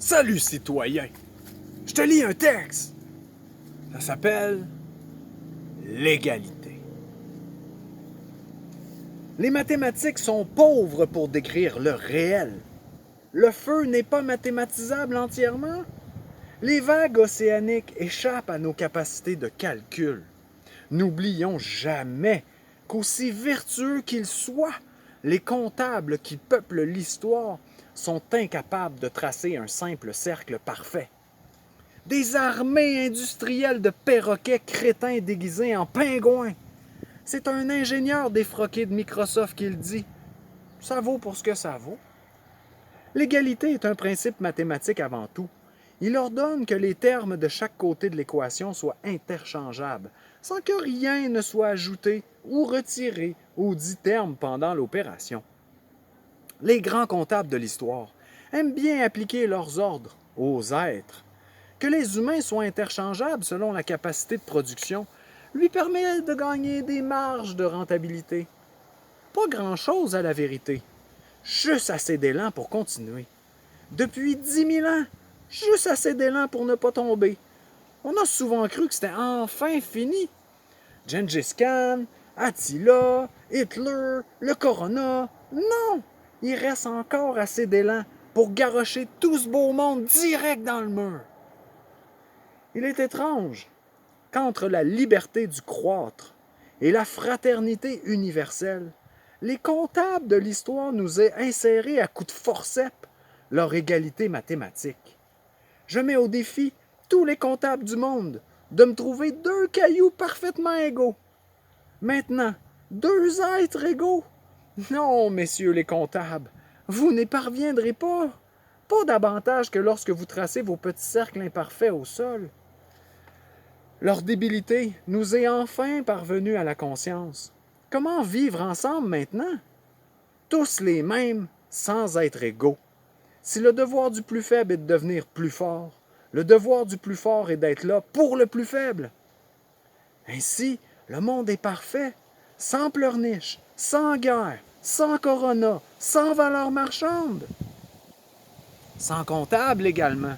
Salut citoyen, je te lis un texte. Ça s'appelle l'égalité. Les mathématiques sont pauvres pour décrire le réel. Le feu n'est pas mathématisable entièrement. Les vagues océaniques échappent à nos capacités de calcul. N'oublions jamais qu'aussi vertueux qu'ils soient, les comptables qui peuplent l'histoire sont incapables de tracer un simple cercle parfait. Des armées industrielles de perroquets crétins déguisés en pingouins. C'est un ingénieur défroqué de Microsoft qui le dit. Ça vaut pour ce que ça vaut. L'égalité est un principe mathématique avant tout. Il ordonne que les termes de chaque côté de l'équation soient interchangeables, sans que rien ne soit ajouté ou retiré aux dits termes pendant l'opération. Les grands comptables de l'histoire aiment bien appliquer leurs ordres aux êtres. Que les humains soient interchangeables selon la capacité de production lui permet de gagner des marges de rentabilité. Pas grand-chose à la vérité, juste assez d'élan pour continuer. Depuis 10 000 ans, juste assez d'élan pour ne pas tomber. On a souvent cru que c'était enfin fini. Gengis Khan, Attila, Hitler, le Corona. Non! Il reste encore assez d'élan pour garrocher tout ce beau monde direct dans le mur. Il est étrange qu'entre la liberté du croître et la fraternité universelle, les comptables de l'histoire nous aient inséré à coups de forceps leur égalité mathématique. Je mets au défi tous les comptables du monde de me trouver 2 cailloux parfaitement égaux. Maintenant, 2 êtres égaux? Non, messieurs les comptables, vous n'y parviendrez pas. Pas davantage que lorsque vous tracez vos petits cercles imparfaits au sol. Leur débilité nous est enfin parvenue à la conscience. Comment vivre ensemble maintenant? Tous les mêmes, sans être égaux. Si le devoir du plus faible est de devenir plus fort, le devoir du plus fort est d'être là pour le plus faible. Ainsi, le monde est parfait, sans pleurniche, sans guerre, sans corona, sans valeur marchande. Sans comptable également.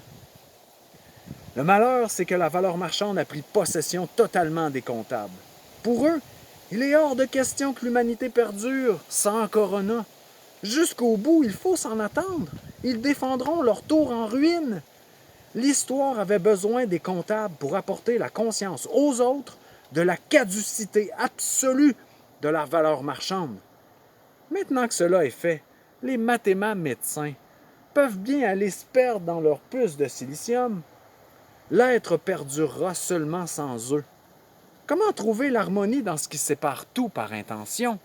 Le malheur, c'est que la valeur marchande a pris possession totalement des comptables. Pour eux, il est hors de question que l'humanité perdure sans Corona. Jusqu'au bout, il faut s'en attendre. Ils défendront leur tour en ruine. L'histoire avait besoin des comptables pour apporter la conscience aux autres de la caducité absolue de la valeur marchande. Maintenant que cela est fait, les mathéma-médecins peuvent bien aller se perdre dans leur puce de silicium. L'être perdurera seulement sans eux. Comment trouver l'harmonie dans ce qui sépare tout par intention?